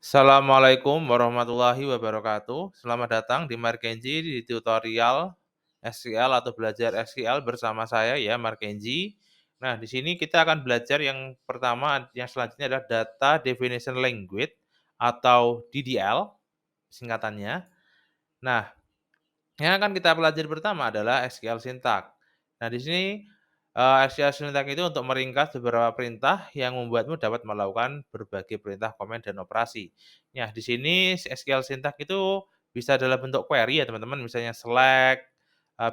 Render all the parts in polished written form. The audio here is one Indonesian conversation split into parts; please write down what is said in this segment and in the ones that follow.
Assalamualaikum warahmatullahi wabarakatuh. Selamat datang di Markenzi di tutorial SQL atau belajar SQL bersama saya ya, Markenzi. Nah, di sini kita akan belajar yang pertama, yang selanjutnya adalah Data Definition Language atau DDL singkatannya. Nah, yang akan kita pelajari pertama adalah SQL Syntax. Nah, di sini SQL Syntax itu untuk meringkas beberapa perintah yang membuatmu dapat melakukan berbagai perintah, komen, dan operasi. Nah, di sini SQL Syntax itu bisa dalam bentuk query ya teman-teman, misalnya select,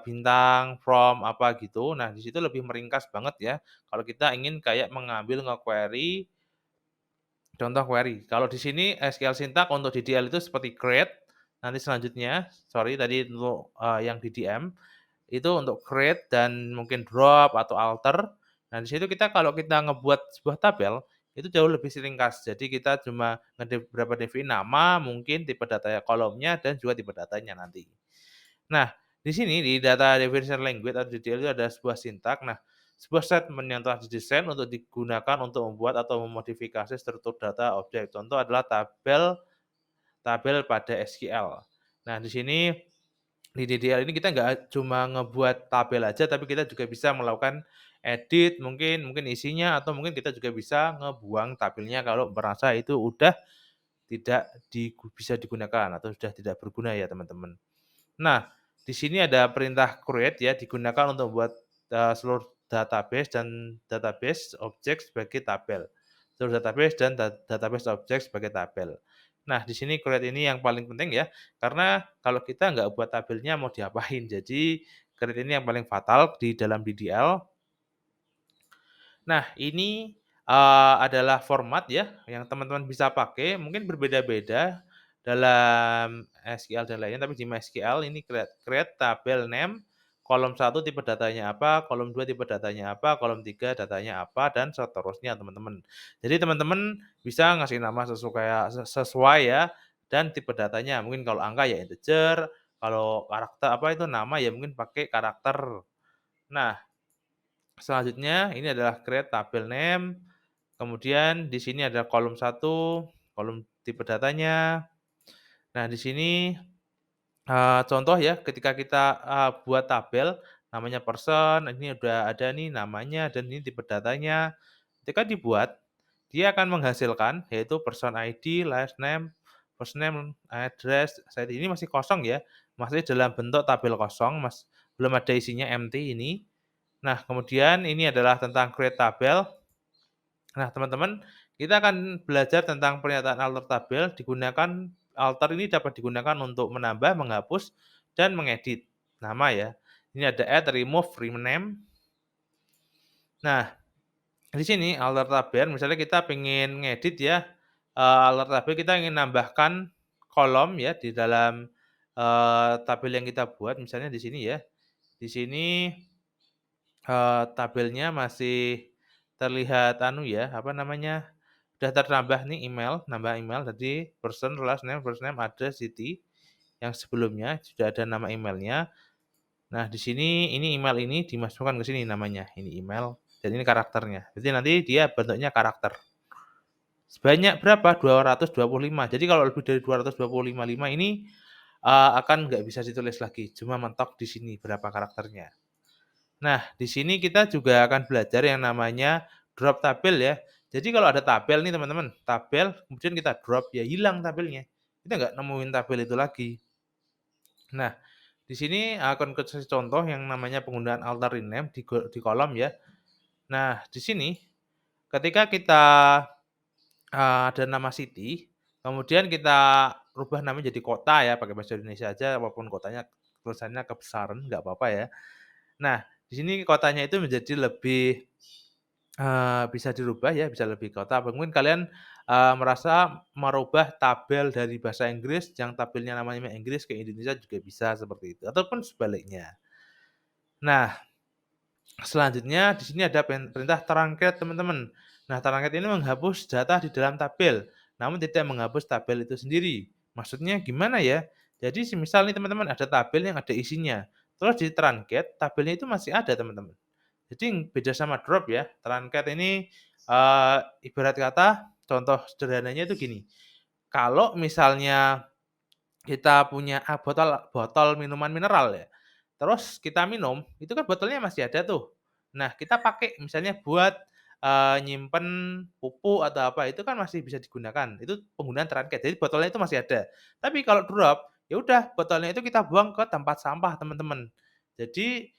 bintang, from, apa gitu. Nah, di situ lebih meringkas banget ya, kalau kita ingin kayak mengambil nge-query contoh query. Kalau di sini SQL Syntax untuk DDL itu seperti create, nanti selanjutnya, sorry tadi untuk, yang DDM, itu untuk create dan mungkin drop atau alter. Nah, di situ kalau kita ngebuat sebuah tabel, itu jauh lebih ringkas. Jadi kita cuma berapa nama, mungkin tipe datanya kolomnya, dan juga tipe datanya nanti. Nah, di sini di data definition language atau DDL itu ada sebuah sintak. Nah, sebuah statement yang telah didesain untuk digunakan untuk membuat atau memodifikasi struktur data objek. Contoh adalah tabel tabel pada SQL. Nah, di sini di DDL ini kita nggak cuma ngebuat tabel aja, tapi kita juga bisa melakukan edit, mungkin mungkin isinya, atau mungkin kita juga bisa ngebuang tabelnya kalau merasa itu udah tidak bisa digunakan atau sudah tidak berguna ya, teman-teman. Nah, di sini ada perintah create ya, digunakan untuk membuat, seluruh database dan database objek sebagai tabel. Seluruh database dan database objek sebagai tabel. Nah, di sini create ini yang paling penting ya, karena kalau kita nggak buat tabelnya mau diapain. Jadi, create ini yang paling fatal di dalam DDL. Nah, ini, adalah format ya, yang teman-teman bisa pakai, mungkin berbeda-beda dalam SQL dan lainnya, tapi di MySQL ini create tabel name, kolom 1 tipe datanya apa, kolom 2 tipe datanya apa, kolom 3 datanya apa, dan seterusnya, teman-teman. Jadi teman-teman bisa ngasih nama sesuai ya, dan tipe datanya, mungkin kalau angka ya integer, kalau karakter apa itu nama ya mungkin pakai karakter. Nah, selanjutnya ini adalah create tabel name, kemudian di sini ada kolom 1, kolom tipe datanya. Nah, di sini, contoh ya ketika kita, buat tabel namanya person, ini udah ada nih namanya dan ini tipe datanya. Ketika dibuat, dia akan menghasilkan yaitu person ID, last name, first name, address, saat ini masih kosong ya, masih dalam bentuk tabel kosong, belum ada isinya empty ini. Nah, kemudian ini adalah tentang create tabel. Nah, teman-teman, kita akan belajar tentang pernyataan alter tabel. Alter ini dapat digunakan untuk menambah, menghapus, dan mengedit nama ya. Ini ada add, remove, rename. Nah, di sini alter tabel, misalnya kita pengen ngedit ya, alter tabel kita ingin nambahkan kolom ya di dalam, tabel yang kita buat, misalnya di sini ya. Di sini tabelnya masih terlihat ya, apa namanya, udah ternambah nih nambah email jadi person, last name, first name, address, city, yang sebelumnya sudah ada nama emailnya. Nah, di sini ini email ini dimasukkan ke sini namanya, ini email dan ini karakternya. Jadi nanti dia bentuknya karakter. Sebanyak berapa? 225. Jadi kalau lebih dari 225 ini, akan nggak bisa ditulis lagi, cuma mentok di sini berapa karakternya. Nah, di sini kita juga akan belajar yang namanya drop tabel ya. Jadi kalau ada tabel nih teman-teman, tabel kemudian kita drop, ya hilang tabelnya. Kita nggak nemuin tabel itu lagi. Nah, di sini akan kasih contoh yang namanya penggunaan alter rename di kolom ya. Nah, di sini ketika kita, ada nama city, kemudian kita rubah namanya jadi kota ya, pakai bahasa Indonesia aja walaupun kotanya tulisannya kebesaran, nggak apa-apa ya. Nah, di sini kotanya itu menjadi lebih, bisa dirubah ya, bisa lebih kota. Mungkin kalian, merasa merubah tabel dari bahasa Inggris yang tabelnya namanya Inggris ke Indonesia juga bisa seperti itu, ataupun sebaliknya. Nah, selanjutnya di sini ada perintah truncated teman-teman. Nah, truncated ini menghapus data di dalam tabel, namun tidak menghapus tabel itu sendiri. Maksudnya gimana ya? Jadi semisal nih teman-teman ada tabel yang ada isinya, terus di truncated tabelnya itu masih ada teman-teman. Jadi beda sama drop ya. Truncated ini, ibarat kata contoh sederhananya itu gini, kalau misalnya kita punya, botol botol minuman mineral ya, terus kita minum, itu kan botolnya masih ada tuh. Nah, kita pakai misalnya buat, nyimpen pupuk atau apa, itu kan masih bisa digunakan, itu penggunaan terangkat, jadi botolnya itu masih ada. Tapi kalau drop, ya udah botolnya itu kita buang ke tempat sampah, teman-teman. Jadi,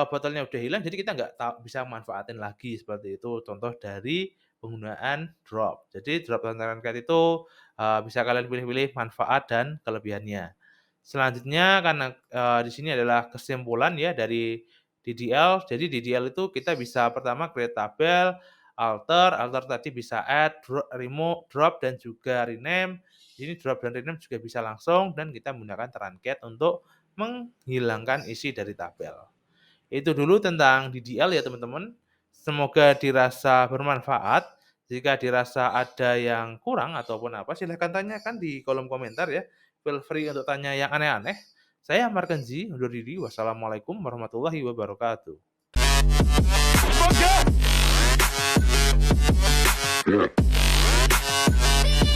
botolnya udah hilang, jadi kita nggak bisa manfaatin lagi, seperti itu contoh dari penggunaan drop. Jadi drop terangkat itu, bisa kalian pilih-pilih manfaat dan kelebihannya. Selanjutnya karena, di sini adalah kesimpulan ya dari DDL. Jadi DDL itu kita bisa pertama create tabel, alter tadi bisa add, remove, drop, dan juga rename. Ini drop dan rename juga bisa langsung dan kita menggunakan truncat untuk menghilangkan isi dari tabel. Itu dulu tentang DDL ya teman-teman. Semoga dirasa bermanfaat. Jika dirasa ada yang kurang ataupun apa, silahkan tanyakan di kolom komentar ya. Feel free untuk tanya yang aneh-aneh. Saya Markenzi, undur diri. Wassalamualaikum warahmatullahi wabarakatuh.